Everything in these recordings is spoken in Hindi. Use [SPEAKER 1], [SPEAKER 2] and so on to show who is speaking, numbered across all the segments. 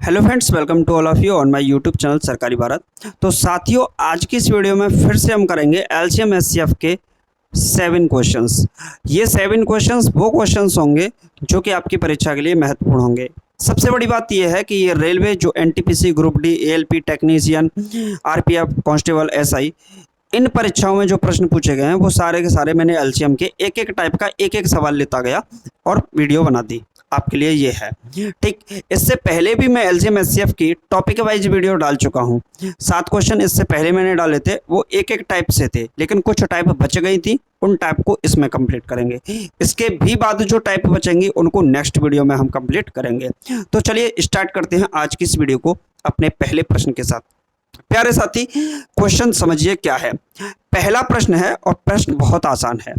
[SPEAKER 1] Hello friends, welcome to all of you on my YouTube channel Sarkari Bharat. तो साथियों, आज की इस वीडियो में फिर से हम करेंगे एलसीएम एचसीएफ के 7 क्वेश्चंस। ये 7 क्वेश्चंस वो क्वेश्चंस होंगे जो कि आपकी परीक्षा के लिए महत्वपूर्ण होंगे। सबसे बड़ी बात यह है कि ये रेलवे जो NTPC, group D, ALP, technician, RPF, constable, SI, इन परीक्षाओं में जो प्रश्न पूछे गए हैं वो सारे के सारे मैंने एलसीएम के एक एक टाइप का एक एक सवाल लेता गया और वीडियो बना दी आपके लिए। ये है ठीक। इससे पहले भी मैं एलसीएम एचसीएफ की टॉपिक वाइज वीडियो डाल चुका हूँ। 7 क्वेश्चन इससे पहले मैंने डाले थे, वो एक एक टाइप से थे, लेकिन कुछ टाइप बच गई थी, उन टाइप को इसमें कंप्लीट करेंगे। इसके भी बाद जो टाइप बचेंगी उनको नेक्स्ट वीडियो में हम कंप्लीट करेंगे। तो चलिए स्टार्ट करते हैं आज की इस वीडियो को अपने पहले प्रश्न के साथ। प्यारे साथी, क्वेश्चन समझिए क्या है। पहला प्रश्न है और प्रश्न बहुत आसान है।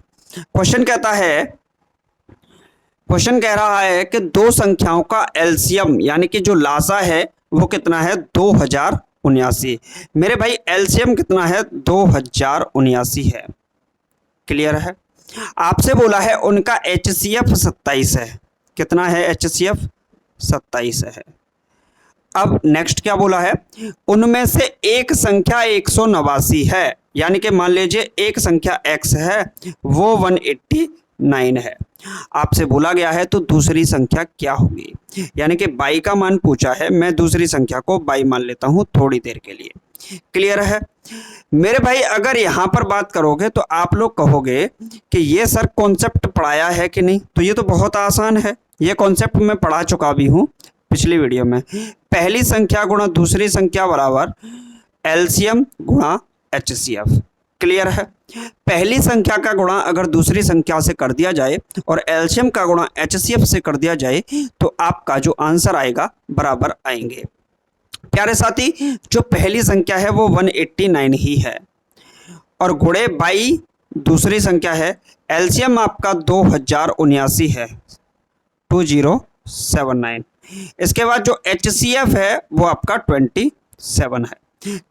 [SPEAKER 1] क्वेश्चन कह रहा है कि दो संख्याओं का एलसीएम यानी कि जो लासा है वो कितना है, 2079। मेरे भाई एलसीएम कितना है, 2079 है। क्लियर है। आपसे बोला है उनका एचसीएफ 27 है। कितना है एचसीएफ? 27 है। अब नेक्स्ट क्या बोला है, उनमें से एक संख्या 189 है, यानी कि मान लीजिए एक संख्या x है वो 189 है। आपसे बोला गया है तो दूसरी संख्या क्या होगी, यानी कि y का मान पूछा है, मैं दूसरी संख्या को y मान लेता हूं थोड़ी देर के लिए। क्लियर है मेरे भाई। अगर यहां पर बात करोगे तो आप लोग कहोगे कि ये सर कॉन्सेप्ट पढ़ाया है कि नहीं, तो ये तो बहुत आसान है। ये कॉन्सेप्ट मैं पढ़ा चुका भी हूं पिछली वीडियो में। पहली संख्या गुणा दूसरी संख्या बराबर एलसीएम गुणा एचसीएफ। क्लियर है। पहली संख्या का गुणा अगर दूसरी संख्या से कर दिया जाए और एलसीएम का गुणा एचसीएफ से कर दिया जाए तो आपका जो आंसर आएगा बराबर आएंगे। प्यारे साथी, जो पहली संख्या है वो 189 ही है और गुणे बाई दूसरी संख्या है, एलसीएम आपका 2079 है, 2079। इसके बाद जो एचसीएफ है वो आपका 27 है।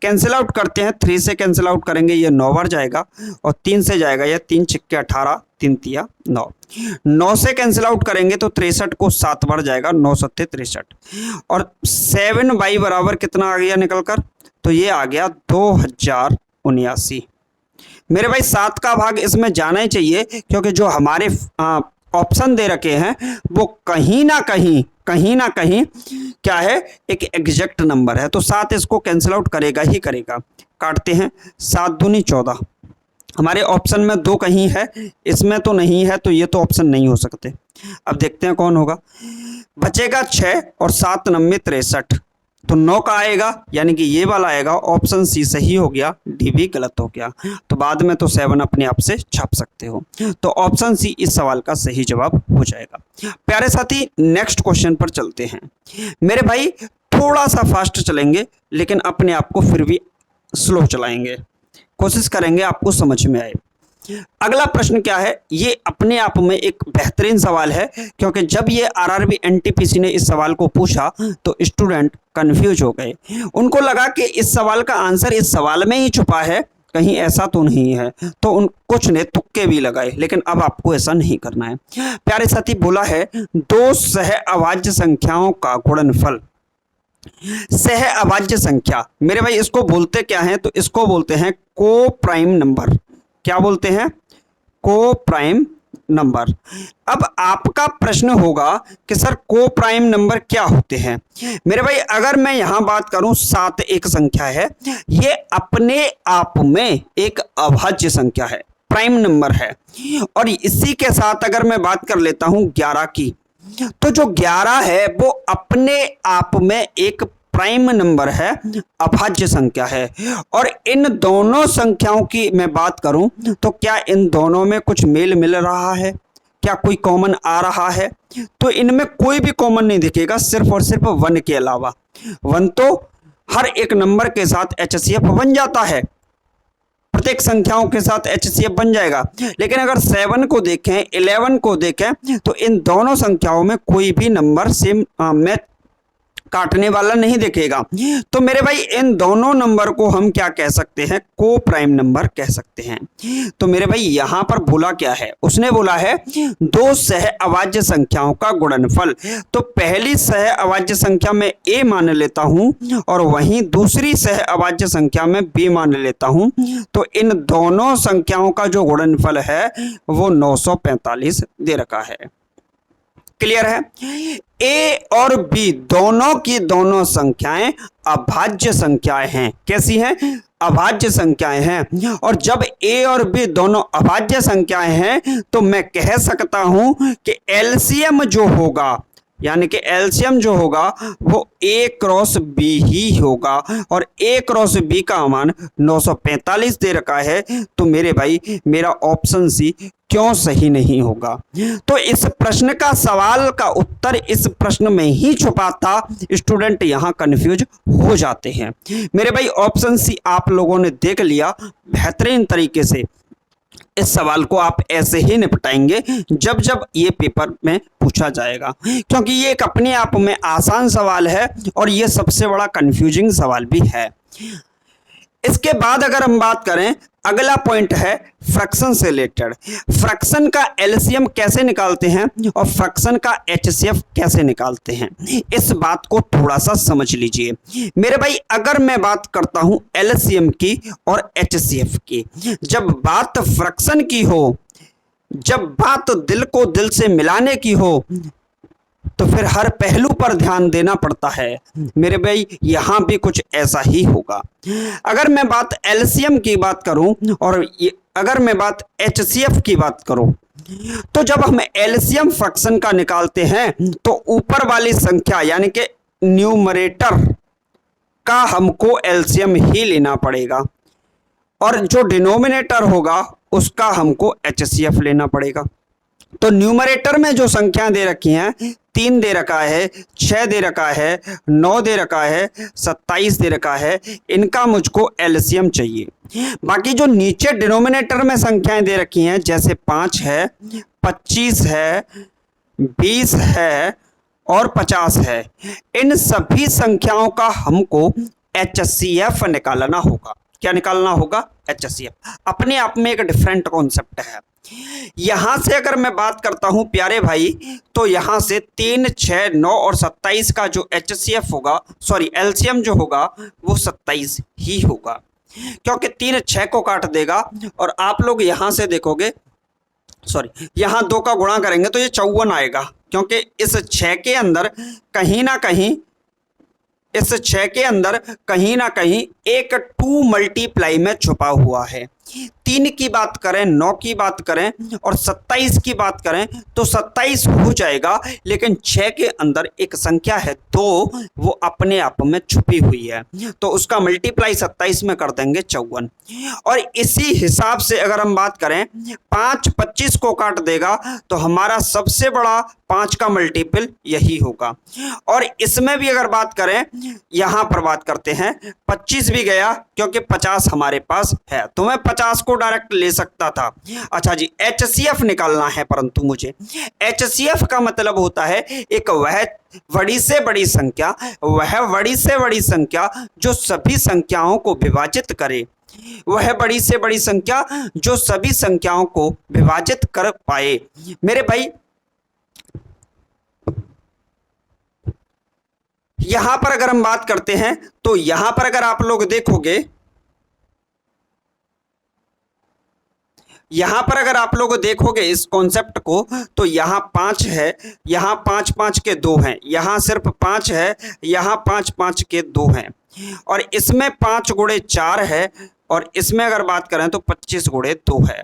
[SPEAKER 1] कैंसिल आउट करते हैं, 3 से कैंसिल आउट करेंगे ये 9 बार जाएगा और 3 से जाएगा ये 3 छिक्के 18, 3 तिया 9। 9 से कैंसिल आउट करेंगे तो 63 को 7 बार जाएगा, 9 सत्ते 63 और 7 बाई बराबर कितना आ गया निकल कर, तो ये आ गया 2079। मेरे भाई 7 का भाग इसमें जाना ही चाहिए, क्योंकि जो हमारे ऑप्शन दे रखे हैं वो कहीं ना कहीं क्या है, एक एग्जैक्ट नंबर है, तो 7 इसको कैंसिल आउट करेगा ही करेगा। काटते हैं, 7 दूनी 14। हमारे ऑप्शन में 2 कहीं है, इसमें तो नहीं है, तो ये तो ऑप्शन नहीं हो सकते। अब देखते हैं कौन होगा। बचेगा 6 और 7 9 63, तो 9 का आएगा, यानी कि ये वाला आएगा। ऑप्शन सी सही हो गया, डी भी गलत हो गया। तो बाद में तो 7 अपने आप से छाप सकते हो, तो ऑप्शन सी इस सवाल का सही जवाब हो जाएगा। प्यारे साथी, नेक्स्ट क्वेश्चन पर चलते हैं। मेरे भाई थोड़ा सा फास्ट चलेंगे, लेकिन अपने आप को फिर भी स्लो चलाएंगे, कोशिश करेंगे आपको समझ में आए। अगला प्रश्न क्या है, ये अपने आप में एक बेहतरीन सवाल है, क्योंकि जब ये आरआरबी एनटीपीसी ने इस सवाल को पूछा तो स्टूडेंट कंफ्यूज हो गए। उनको लगा कि इस सवाल का आंसर इस सवाल में ही छुपा है, कहीं ऐसा तो नहीं है, तो उन कुछ ने तुक्के भी लगाए, लेकिन अब आपको ऐसा नहीं करना है। प्यारे साथी, बोला है 2 सह अभाज्य संख्याओं का गुणनफल। सह अभाज्य संख्या मेरे भाई इसको बोलते क्या है, तो इसको बोलते हैं को प्राइम नंबर। क्या बोलते हैं? को प्राइम नंबर। अब आपका प्रश्न होगा कि सर को प्राइम नंबर क्या होते हैं। मेरे भाई अगर मैं यहां बात करूं, 7 एक संख्या है, ये अपने आप में एक अभाज्य संख्या है, प्राइम नंबर है। और इसी के साथ अगर मैं बात कर लेता हूं 11 की, तो जो 11 है वो अपने आप में एक प्राइम नंबर है, अभाज्य संख्या है। और इन दोनों संख्याओं की मैं बात करूं तो क्या इन दोनों में कुछ मेल मिल रहा है, क्या कोई कॉमन आ रहा है? तो इनमें कोई भी कॉमन नहीं दिखेगा, सिर्फ और सिर्फ 1 के अलावा। 1 तो हर एक नंबर के साथ एचसीएफ बन जाता है, प्रत्येक संख्याओं के साथ एचसीएफ बन जाएगा। लेकिन अगर 7 को देखें, 11 को देखें, तो इन दोनों संख्याओं में कोई भी नंबर सेम मैच काटने वाला नहीं दिखेगा। तो मेरे भाई इन दोनों नंबर को हम क्या कह सकते हैं, को प्राइम नंबर कह सकते हैं। तो मेरे भाई यहां पर बोला क्या है, उसने बोला है दो सह अभाज्य संख्याओं का गुणनफल। तो पहली सह अभाज्य संख्या में a मान लेता हूं और वहीं दूसरी सह अभाज्य संख्या में b मान लेता हूं। तो इन दोनों संख्याओं का जो गुणनफल है वो 945 दे रखा है। क्लियर है। a और b दोनों की दोनों संख्याएं अभाज्य संख्याएं हैं। कैसी हैं, अभाज्य संख्याएं हैं। और जब a और b दोनों अभाज्य संख्याएं हैं तो मैं कह सकता हूं कि एलसीएम जो होगा, यानी कि एलसीएम जो होगा वो a क्रॉस b ही होगा। और a क्रॉस b का मान 945 दे रखा है। तो मेरे भाई मेरा ऑप्शन सी क्यों सही नहीं होगा। तो इस प्रश्न का सवाल का उत्तर इस प्रश्न में ही छुपा था। स्टूडेंट यहां कंफ्यूज हो जाते हैं। मेरे भाई ऑप्शन सी आप लोगों ने देख लिया बेहतरीन तरीके से। इस सवाल को आप ऐसे ही निपटाएंगे जब जब ये पेपर में पूछा जाएगा, क्योंकि ये एक अपने आप में आसान सवाल है और ये सबसे बड़ा कंफ्यूजिंग सवाल भी है। इसके बाद अगर हम बात करें, अगला पॉइंट है फ्रैक्शन से रिलेटेड। फ्रैक्शन का एलसीएम कैसे निकालते हैं और फ्रैक्शन का एचसीएफ कैसे निकालते हैं, इस बात को थोड़ा सा समझ लीजिए। मेरे भाई अगर मैं बात करता हूं एलसीएम की और एचसीएफ की, जब बात फ्रैक्शन की हो, जब बात दिल को दिल से मिलाने की हो, तो फिर हर पहलू पर ध्यान देना पड़ता है। मेरे भाई यहां भी कुछ ऐसा ही होगा। अगर मैं बात एलसीएम की बात करूं और अगर मैं बात एचसीएफ की बात करूं, तो जब हम एलसीएम फ्रैक्शन का निकालते हैं तो ऊपर वाली संख्या यानी कि न्यूमरेटर का हमको एलसीएम ही लेना पड़ेगा और जो डिनोमिनेटर होगा उसका हमको एचसीएफ लेना पड़ेगा। तो न्यूमरेटर में जो संख्या दे रखी हैं, 3 दे रखा है, 6 दे रखा है, 9 दे रखा है, 27 दे रखा है, इनका मुझको एलसीएम चाहिए। बाकी जो नीचे डिनोमिनेटर में संख्याएं दे रखी हैं, जैसे 5 है, 25 है, 20 है और 50 है, इन सभी संख्याओं का हमको एचसीएफ निकालना होगा। क्या निकालना होगा, एचसीएफ। अपने आप में एक डिफरेंट कॉन्सेप्ट है। यहां से अगर मैं बात करता हूं प्यारे भाई, तो यहां से 3, 6, 9 और 27 का जो एचसीएफ होगा, सॉरी एलसीएम जो होगा वो 27 ही होगा, क्योंकि 3 6 को काट देगा। और आप लोग यहां से देखोगे, सॉरी यहां 2 का गुणा करेंगे तो ये 54 आएगा, क्योंकि इस 6 के अंदर कहीं ना कहीं, इस 6 के अंदर कहीं ना कहीं एक 2 मल्टीप्लाई में छुपा हुआ है। 3 की बात करें, 9 की बात करें और 27 की बात करें तो 27 हो जाएगा, लेकिन 6 के अंदर एक संख्या है 2, वो अपने आप में छुपी हुई है, तो उसका मल्टीप्लाई 27 में कर देंगे 54। और इसी हिसाब से अगर हम बात करें, 5 25 को काट देगा तो हमारा सबसे बड़ा 5 का मल्टीपल यही होगा। और इसमें भी अगर बात करें, यहां पर बात करते हैं, 25 भी गया क्योंकि 50 हमारे पास है, तो मैं 50 को डायरेक्ट ले सकता था। अच्छा जी, एचसीएफ निकालना है, परंतु मुझे एचसीएफ का मतलब होता है एक वह बड़ी से बड़ी संख्या, वह बड़ी से बड़ी संख्या जो सभी संख्याओं को विभाजित करे, वह बड़ी से बड़ी संख्या जो सभी संख्याओं को विभाजित कर पाए। मेरे भाई यहां पर अगर हम बात करते हैं तो यहां पर अगर आप लोग देखोगे, यहां पर अगर आप लोग देखोगे इस कॉन्सेप्ट को, तो यहां 5 है, यहां 5 5 के 2 हैं, यहां सिर्फ 5 है, यहां 5 5 के 2 हैं, और इसमें 5 गुणे 4 है, और इसमें अगर बात करें तो 25 गुणे 2 है।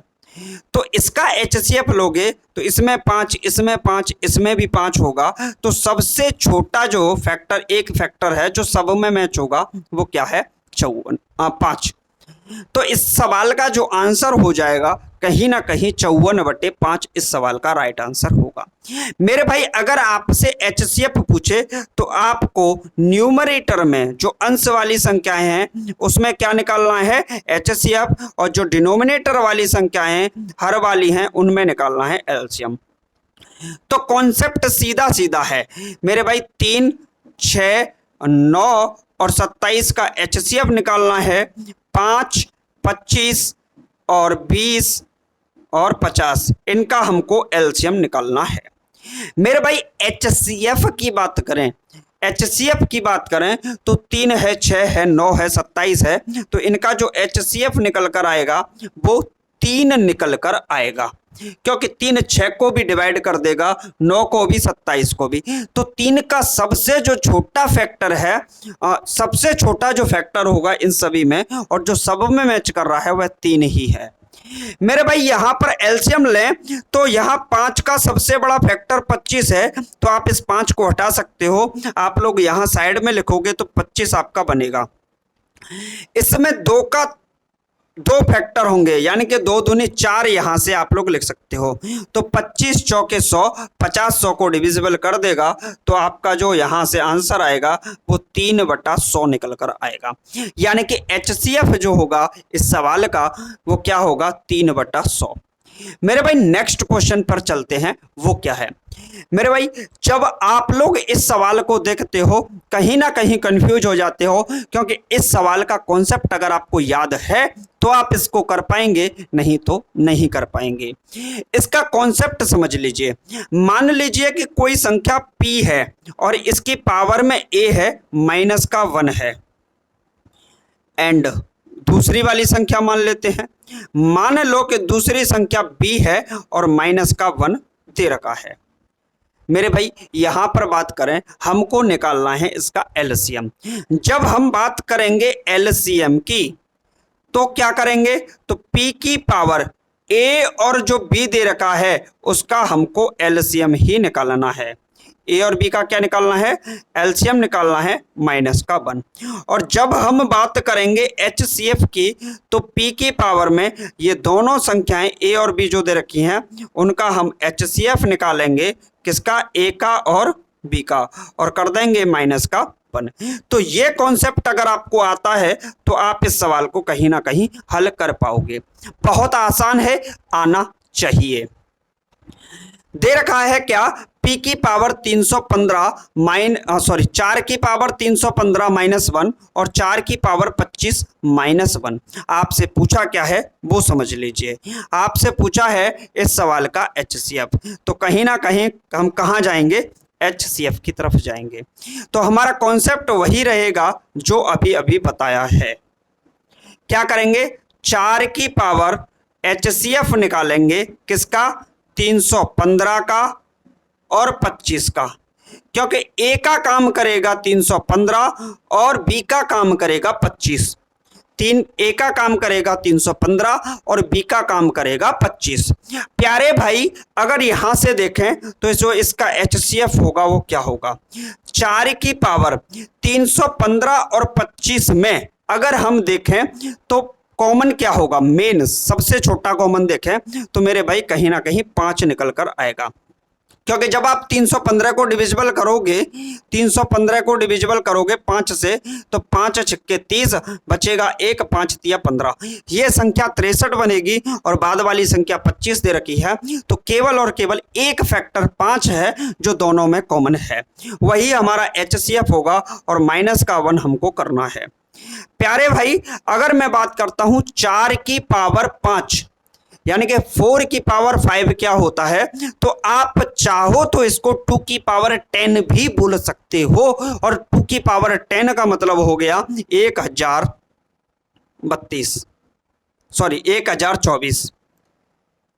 [SPEAKER 1] तो इसका एचसीएफ लोगे तो इसमें 5, इसमें 5, इसमें भी 5 होगा। तो सबसे छोटा जो फैक्टर, एक फैक्टर है जो सब में मैच होगा, वो क्या है, 5। तो इस सवाल का जो आंसर हो जाएगा कहीं ना कहीं 54/5 इस सवाल का राइट आंसर होगा। मेरे भाई अगर आपसे एचसीएफ पूछे तो आपको न्यूमरेटर में जो अंश वाली संख्याएं हैं उसमें क्या निकालना है, एचसीएफ, और जो डिनोमिनेटर वाली संख्याएं हर वाली हैं उनमें निकालना है एलसीएम। तो कॉन्सेप्ट सीधा सीधा है मेरे भाई, 3, 6, 9 और 27 का HCF निकालना है 5, 25 और 20 और 50, इनका हमको एलसीएम निकालना है। मेरे भाई HCF की बात करें, HCF की बात करें तो 3 है, 6 है, 9 है, 27 है, तो इनका जो HCF निकल कर आएगा वो 3 निकल कर आएगा, क्योंकि 3 6 को भी डिवाइड कर देगा, 9 को भी, 27 को भी। तो 3 का सबसे जो छोटा फैक्टर है, सबसे छोटा जो फैक्टर होगा इन सभी में और जो सब में मैच कर रहा है वह 3 ही है। मेरे भाई यहां पर एलसीएम लें तो यहां 5 का सबसे बड़ा फैक्टर 25 है, तो आप इस 5 को हटा सकते हो। आप लोग यहां साइड में लिखोगे तो 25 आपका बनेगा। इसमें 2 फैक्टर होंगे, यानी कि 2 दूनी 4 यहां से आप लोग लिख सकते हो। तो 25 चौके 100, 50 100 को डिविजिबल कर देगा, तो आपका जो यहां से आंसर आएगा वो 3/100 निकल कर आएगा। यानी कि HCF जो होगा इस सवाल का वो क्या होगा, 3/100। मेरे भाई नेक्स्ट क्वेश्चन पर चलते हैं, वो क्या है। मेरे भाई जब आप लोग इस सवाल को देखते हो कहीं ना कहीं कंफ्यूज हो जाते हो, क्योंकि इस सवाल का कॉन्सेप्ट अगर आपको याद है तो आप इसको कर पाएंगे, नहीं तो नहीं कर पाएंगे। इसका कॉन्सेप्ट समझ लीजिए। मान लीजिए कि कोई संख्या P है और इसकी पावर में A है, -1 है, एंड दूसरी वाली संख्या मान लेते हैं। मान लो कि दूसरी संख्या B है और -1 दे रखा है। मेरे भाई यहां पर बात करें, हमको निकालना है इसका एलसीएम। जब हम बात करेंगे एलसीएम की तो क्या करेंगे, तो P की पावर A और जो B दे रखा है उसका हमको एलसीएम ही निकालना है। A और B का क्या निकालना है, एलसीएम निकालना है -1। और जब हम बात करेंगे HCF की तो P की पावर में ये दोनों संख्याएं A और B जो दे रखी हैं उनका हम HCF निकालेंगे, किसका, A का और B का, और कर देंगे -1। तो ये कॉन्सेप्ट अगर आपको आता है तो आप इस सवाल को कहीं ना कहीं हल कर पाओगे। बहुत आसान है, आना चाहिए। दे रखा है क्या, P की पावर 315 4 की पावर 315 -1 और 4 की पावर 25 -1। आपसे पूछा क्या है वो समझ लीजिए। आपसे पूछा है इस सवाल का HCF, तो कहीं ना कहीं हम कहाँ जाएंगे, HCF की तरफ जाएंगे। तो हमारा कॉन्सेप्ट वही रहेगा जो अभी अभी बताया है। क्या करेंगे, 4 की पावर HCF निकालेंगे, किसका, 315 का और 25 का, क्योंकि A का काम करेगा 315 और B का काम करेगा 25। A का काम करेगा 315 और B का काम करेगा 25। प्यारे भाई अगर यहां से देखें तो जो इसका HCF होगा वो क्या होगा, 4 की पावर 315 और 25 में अगर हम देखें तो कॉमन क्या होगा, मेन सबसे छोटा कॉमन देखें तो मेरे भाई कहीं ना कहीं 5 निकल कर आएगा, क्योंकि जब आप 315 को डिविजिबल करोगे, 315 को डिविजिबल करोगे 5 से तो 5 छक्के 30 बचेगा 1, 5 तिया 15, ये संख्या 63 बनेगी और बाद वाली संख्या 25 दे रखी है। तो केवल और केवल एक फैक्टर 5 है जो दोनों में कॉमन है, वही हमारा HCF होगा और -1 हमको करना है। प्यारे भाई अगर मैं बात करता हूं 4 की पावर 5 यानी कि 4 की पावर 5 क्या होता है, तो आप चाहो तो इसको 2 की पावर 10 भी बोल सकते हो, और 2 की पावर 10 का मतलब हो गया 1024,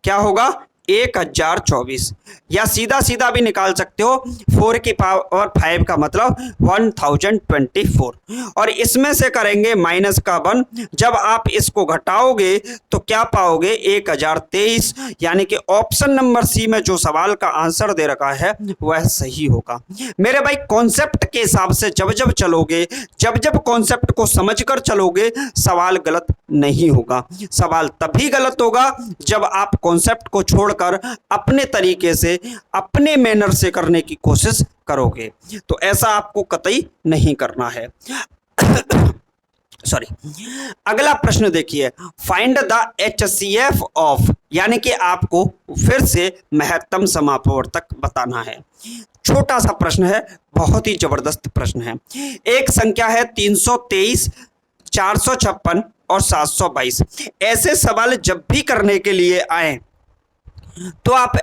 [SPEAKER 1] क्या होगा 1024, या सीधा सीधा भी निकाल सकते हो 4 की पावर 5 का मतलब 1024, और इसमें से करेंगे -1। जब आप इसको घटाओगे तो क्या पाओगे 1023, यानी कि ऑप्शन नंबर सी में जो सवाल का आंसर दे रखा है वह सही होगा। मेरे भाई कॉन्सेप्ट के हिसाब से जब जब चलोगे, जब जब कॉन्सेप्ट को समझकर चलोगे, सवाल गलत नहीं होगा। सवाल तभी गलत होगा जब आप कॉन्सेप्ट को छोड़कर अपने तरीके से, अपने मैनर से करने की कोशिश करोगे, तो ऐसा आपको कतई नहीं करना है। सॉरी। अगला प्रश्न देखिए, फाइंड द HCF ऑफ, यानी कि आपको फिर से महत्तम समापवर्तक बताना है। छोटा सा प्रश्न है, बहुत ही जबरदस्त प्रश्न है। एक संख्या है 323, 456 और 722। ऐसे सवाल जब भी करने के लिए आए तो आप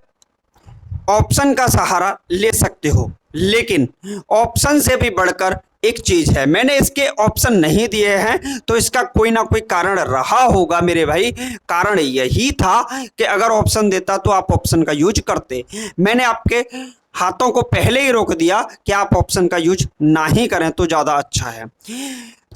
[SPEAKER 1] ऑप्शन का सहारा ले सकते हो, लेकिन ऑप्शन से भी बढ़कर एक चीज है। मैंने इसके ऑप्शन नहीं दिए हैं तो इसका कोई ना कोई कारण रहा होगा मेरे भाई। कारण यही था कि अगर ऑप्शन देता तो आप ऑप्शन का यूज करते। मैंने आपके हाथों को पहले ही रोक दिया कि आप ऑप्शन का यूज ना ही करें तो ज्यादा अच्छा है।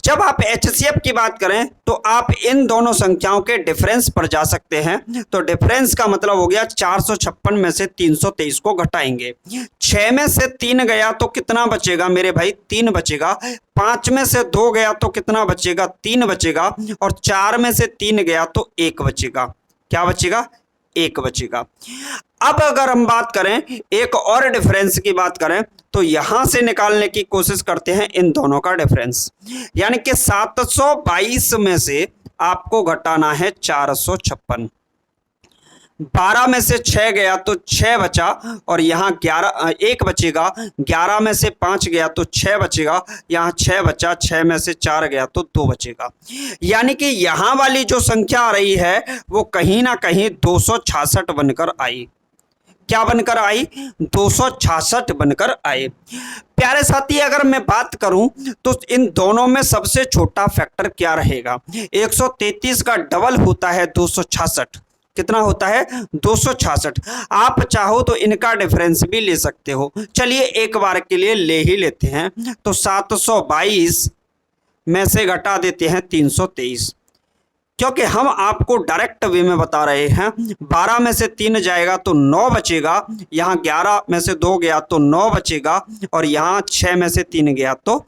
[SPEAKER 1] जब आप HCF की बात करें तो आप इन दोनों संख्याओं के डिफरेंस पर जा सकते हैं। तो डिफरेंस का मतलब हो गया 456 में से 323 को घटाएंगे। 6 में से 3 गया तो कितना बचेगा मेरे भाई? 3 बचेगा। 5 में से 2 गया तो कितना बचेगा? 3 बचेगा। और 4 में से 3 गया तो 1 बचेगा। क्या बचेगा? 1 बचेगा। अब अगर हम बात करें एक और डिफरेंस की बात करें तो यहां से निकालने की कोशिश करते हैं इन दोनों का डिफरेंस, यानी कि 722 में से आपको घटाना है 456। 12 में से 6 गया तो 6 बचा और यहाँ 1 बचेगा। 11 में से 5 गया तो 6 बचेगा। यहाँ 6 बचा। 6 में से 4 गया तो 2 बचेगा। यानी कि यहाँ वाली जो संख्या आ रही है वो कहीं ना कहीं 266 बनकर आई। क्या बनकर आई? 266 बनकर आए। प्यारे साथी, अगर मैं बात करूं तो इन दोनों में सबसे छोटा फैक्टर क्या रहेगा? 133 का डबल होता है 266। कितना होता है? 266। आप चाहो तो इनका डिफरेंस भी ले सकते हो। चलिए एक बार के लिए ले ही लेते हैं। तो 722 में से घटा देते हैं 323, क्योंकि हम आपको डायरेक्ट वे में बता रहे हैं। 12 में से 3 जाएगा तो 9 बचेगा। यहाँ 11 में से 2 गया तो 9 बचेगा और यहाँ 6 में से 3 गया तो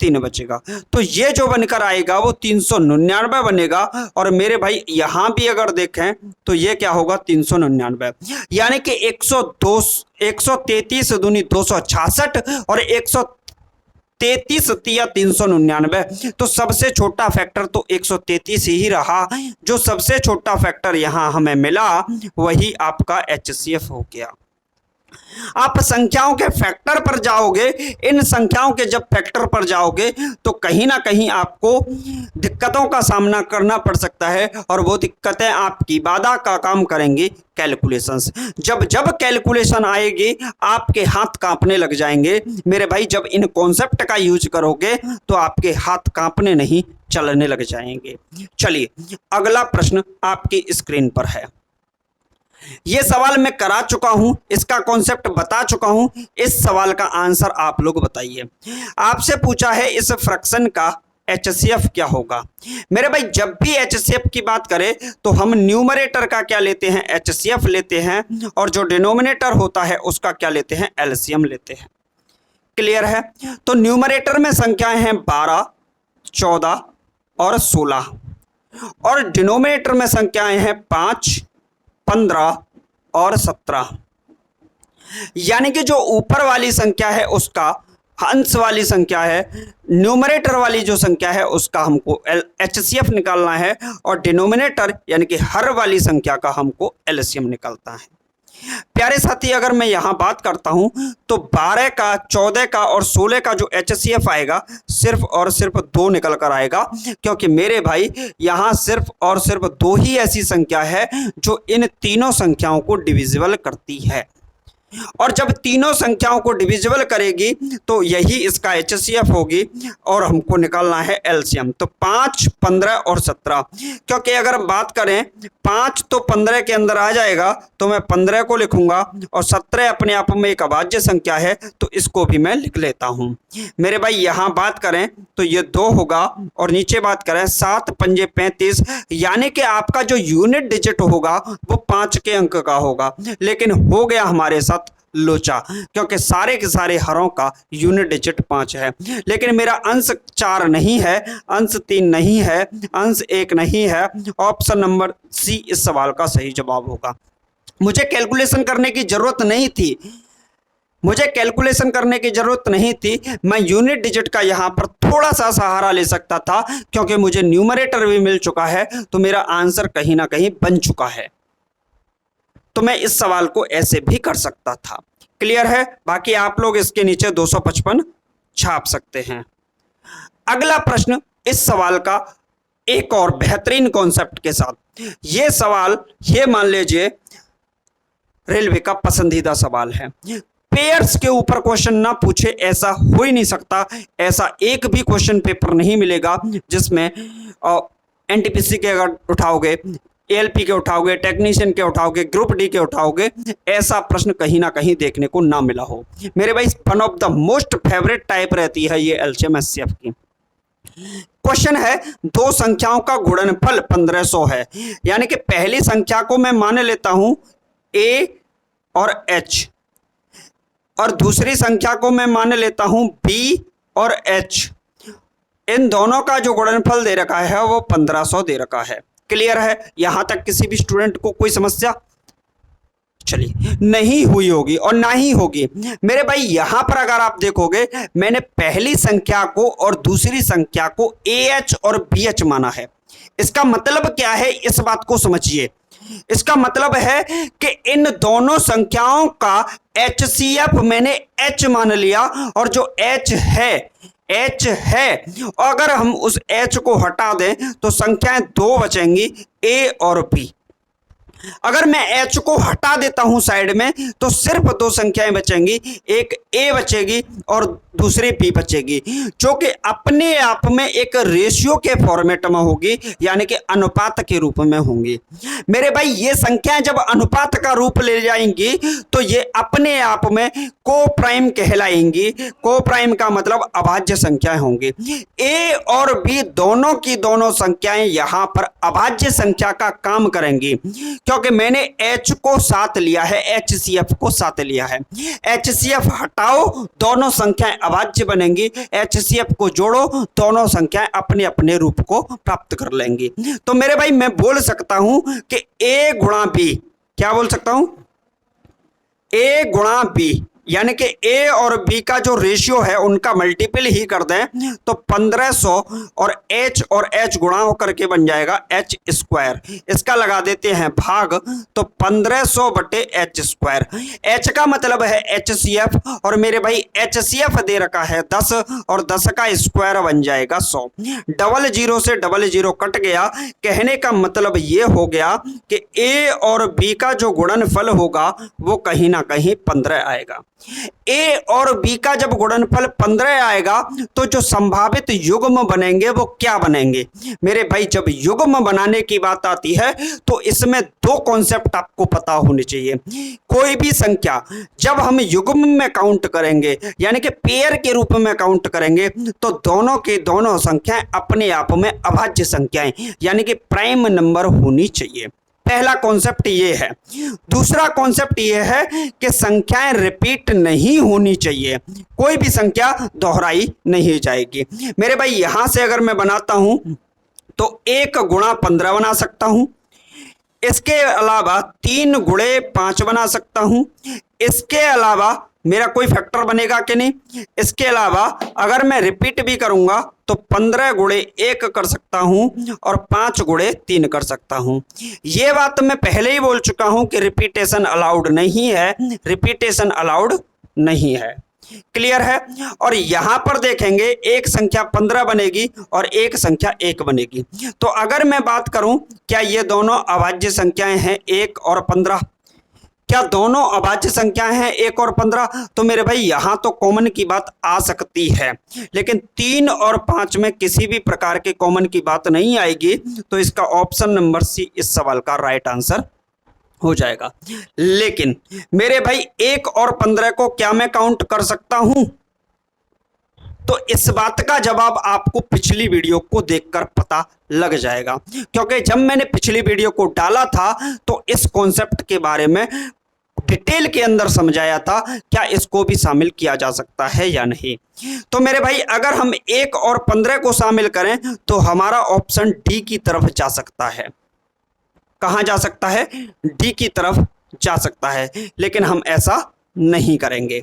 [SPEAKER 1] 3 बचेगा। तो ये जो बनकर आएगा वो 399 बनेगा। और मेरे भाई यहाँ भी अगर देखें तो ये क्या होगा? 399। यानी कि 133 दूनी 266 और 133 तिया 399। तो सबसे छोटा फैक्टर तो 133 ही रहा। जो सबसे छोटा फैक्टर यहां हमें मिला वही आपका HCF हो गया। आप संख्याओं के फैक्टर पर जाओगे, इन संख्याओं के जब फैक्टर पर जाओगे तो कहीं ना कहीं आपको दिक्कतों का सामना करना पड़ सकता है और वो दिक्कतें आपकी बाधा का काम करेंगी। कैलकुलेशंस जब जब कैलकुलेशन आएगी आपके हाथ कांपने लग जाएंगे मेरे भाई। जब इन कॉन्सेप्ट का यूज करोगे तो आपके हाथ कांपने नहीं, चलने लग जाएंगे। चलिए अगला प्रश्न आपकी स्क्रीन पर है। ये सवाल मैं करा चुका हूं, इसका कॉन्सेप्ट बता चुका हूं। इस सवाल का आंसर आप लोग बताइए। आपसे पूछा है इस फ्रैक्शन का HCF क्या होगा। मेरे भाई जब भी HCF की बात करें तो हम न्यूमरेटर का क्या लेते हैं? HCF लेते हैं। और जो डिनोमिनेटर होता है उसका क्या लेते हैं? LCM लेते हैं। क्लियर है? तो न्यूमरेटर में संख्याएं हैं 12, 14 और 16 और डिनोमिनेटर में संख्याएं हैं 5, 15 और 17। यानी कि जो ऊपर वाली संख्या है उसका अंश वाली संख्या है, न्यूमरेटर वाली जो संख्या है उसका हमको HCF निकालना है और डिनोमिनेटर यानी कि हर वाली संख्या का हमको LCM निकालता है। प्यारे साथी, अगर मैं यहां बात करता हूं तो 12 का, 14 का और 16 का जो HCF आएगा सिर्फ और सिर्फ 2 निकल कर आएगा, क्योंकि मेरे भाई यहां सिर्फ और सिर्फ 2 ही ऐसी संख्या है जो इन तीनों संख्याओं को डिविजिबल करती है। और जब तीनों संख्याओं को डिविजिबल करेगी तो यही इसका HCF होगी और हमको निकालना है LCM। तो 5, 15 और 17, क्योंकि अगर हम बात करें 5 तो 15 के अंदर आ जाएगा तो मैं 15 को लिखूंगा और 17 अपने आप में एक अभाज्य संख्या है तो इसको भी मैं लिख लेता हूं। मेरे भाई यहां बात करें तो ये 2 होगा और नीचे बात करें 7 पंजे 35, यानी कि आपका जो यूनिट डिजिट होगा वो 5 के अंक का होगा। लेकिन हो गया हमारे साथ लोचा, क्योंकि सारे के सारे हरों का यूनिट डिजिट 5 है। लेकिन मेरा अंश 4 नहीं है, अंश 3 नहीं है, अंश 1 नहीं है। ऑप्शन नंबर सी इस सवाल का सही जवाब होगा। मुझे कैलकुलेशन करने की जरूरत नहीं थी, मुझे कैलकुलेशन करने की जरूरत नहीं थी। मैं यूनिट डिजिट का यहां पर थोड़ा सा सहारा ले सकता था, क्योंकि मुझे न्यूमरेटर भी मिल चुका है तो मेरा आंसर कहीं ना कहीं बन चुका है। तो मैं इस सवाल को ऐसे भी कर सकता था। क्लियर है? बाकी आप लोग इसके नीचे 255 छाप सकते हैं। अगला प्रश्न इस सवाल का एक और बेहतरीन कॉन्सेप्ट के साथ। ये सवाल ये मान लीजिए रेलवे का पसंदीदा सवाल है। पेयर्स के ऊपर क्वेश्चन ना पूछे ऐसा हो ही नहीं सकता। ऐसा एक भी क्वेश्चन पेपर नहीं मिलेगा जिसमें एनटीपीसी के अगर उठाओगे, एएलपी के उठाओगे, टेक्नीशियन के उठाओगे, ग्रुप डी के उठाओगे, ऐसा प्रश्न कहीं ना कहीं देखने को ना मिला हो। मेरे भाई one of the most favourite type रहती है ये एलसीएम एचसीएफ की। क्वेश्चन है दो संख्याओं का गुणनफल 1500 है, यानी कि पहली संख्या को मैं मान लेता हूं a और h और दूसरी संख्या को मैं मान लेता हूं b और h। इन दोनों का जो गुणनफल दे रखा है वो 1500 दे रखा है। क्लियर है? यहां तक किसी भी स्टूडेंट को कोई समस्या चलिए नहीं हुई होगी और ना ही होगी। मेरे भाई यहां पर अगर आप देखोगे मैंने पहली संख्या को और दूसरी संख्या को AH और BH माना है। इसका मतलब क्या है, इस बात को समझिए। इसका मतलब है कि इन दोनों संख्याओं का HCF मैंने H मान लिया और जो H है और अगर हम उस H को हटा दें तो संख्याएं दो बचेंगी A और B। अगर मैं H को हटा देता हूं साइड में तो सिर्फ दो संख्याएं बचेंगी, एक A बचेगी और दूसरी B बचेगी, जो कि अपने आप में एक रेशियो के फॉर्मेट में होगी, यानी कि अनुपात के रूप में होंगी। मेरे भाई ये संख्याएं जब अनुपात का रूप ले जाएंगी तो ये अपने आप में को प्राइम कहलाएंगी। को प्राइम का मतलब अभाज्य संख्याएं होंगी। A और B दोनों की दोनों संख्याएं यहां पर अभाज्य संख्या का काम करेंगी, क्योंकि मैंने H को साथ लिया है, HCF को साथ लिया है। HCF हटाओ, दोनों संख्याएं अभाज्य बनेंगी, HCF को जोड़ो, दोनों संख्याएं अपने अपने रूप को प्राप्त कर लेंगी। तो मेरे भाई मैं बोल सकता हूं कि A गुणा B, क्या बोल सकता हूं? A गुणा B, यानी कि A और B का जो रेशियो है उनका मल्टीपल ही कर दें तो 1500 और H गुणा होकर के बन जाएगा H स्क्वायर। इसका लगा देते हैं भाग तो 1500 बटे H स्क्वायर। H का मतलब है HCF और मेरे भाई HCF दे रखा है 10 और 10 का स्क्वायर बन जाएगा 100। डबल जीरो से डबल जीरो कट गया। कहने का मतलब ये हो गया कि A और B का जो गुणनफल होगा वो कहीं ना कहीं 15 आएगा। A और B का जब गुणनफल 15 आएगा तो जो संभावित युग्म बनेंगे वो क्या बनेंगे? मेरे भाई जब युग्म बनाने की बात आती है तो इसमें दो कॉन्सेप्ट आपको पता होने चाहिए। कोई भी संख्या जब हम युग्म में काउंट करेंगे, यानी कि पेयर के रूप में काउंट करेंगे, तो दोनों की दोनों संख्याएं अपने आप में अभाज्य संख्याएं यानी कि प्राइम नंबर होनी चाहिए। पहला कॉन्सेप्ट ये है। दूसरा कॉन्सेप्ट ये है कि संख्याएं रिपीट नहीं होनी चाहिए, कोई भी संख्या दोहराई नहीं जाएगी। मेरे भाई यहां से अगर मैं बनाता हूं तो 1 गुणा 15 बना सकता हूं, इसके अलावा 3 गुणे 5 बना सकता हूं, इसके अलावा मेरा कोई फैक्टर बनेगा कि नहीं, इसके अलावा अगर मैं रिपीट भी करूंगा तो 15 गुणे 1 कर सकता हूं और 5 गुणे 3 कर सकता हूं। ये बात मैं पहले ही बोल चुका हूं कि रिपीटेशन अलाउड नहीं है, रिपीटेशन अलाउड नहीं है। क्लियर है? और यहां पर देखेंगे एक संख्या 15 बनेगी और एक संख्या 1 बनेगी। तो अगर मैं बात करूं क्या ये दोनों अभाज्य संख्याएं हैं 1 और 15? क्या दोनों अभाज्य संख्याएं हैं 1 और 15? तो मेरे भाई यहां तो कॉमन की बात आ सकती है, लेकिन 3 और 5 में किसी भी प्रकार के कॉमन की बात नहीं आएगी। तो इसका ऑप्शन नंबर सी इस सवाल का राइट आंसर हो जाएगा। लेकिन मेरे भाई 1 और 15 को क्या मैं काउंट कर सकता हूं? तो इस बात का जवाब आपको पिछली वीडियो को देखकर पता लग जाएगा, क्योंकि जब मैंने पिछली वीडियो को डाला था तो इस कॉन्सेप्ट के बारे में डिटेल के अंदर समझाया था क्या इसको भी शामिल किया जा सकता है या नहीं। तो मेरे भाई अगर हम 1 और 15 को शामिल करें तो हमारा ऑप्शन डी की तरफ जा सकता है। कहां जा सकता है? डी की तरफ जा सकता है, लेकिन हम ऐसा नहीं करेंगे।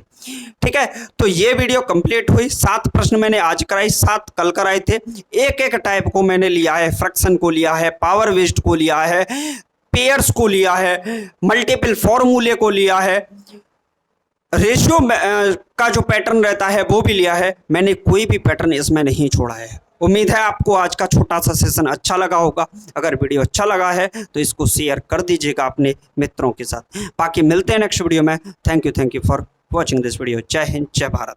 [SPEAKER 1] ठीक है, तो ये वीडियो कंप्लीट हुई। 7 प्रश्न मैंने आज कराई, 7 कल कराए थे। एक एक टाइप को मैंने लिया है, फ्रैक्शन को लिया है, पावर वेस्ट को लिया है, पेयर्स को लिया है, मल्टीपल फॉर्मूले को लिया है, रेशियो का जो पैटर्न रहता है वो भी लिया है, मैंने कोई भी पैटर्न इसमें नहीं छोड़ा है। उम्मीद है आपको आज का छोटा सा सेशन अच्छा लगा होगा। अगर वीडियो अच्छा लगा है तो इसको शेयर कर दीजिएगा अपने मित्रों के साथ। बाकी मिलते हैं नेक्स्ट वीडियो में। Thank you for watching this video. जय हिंद, जय भारत।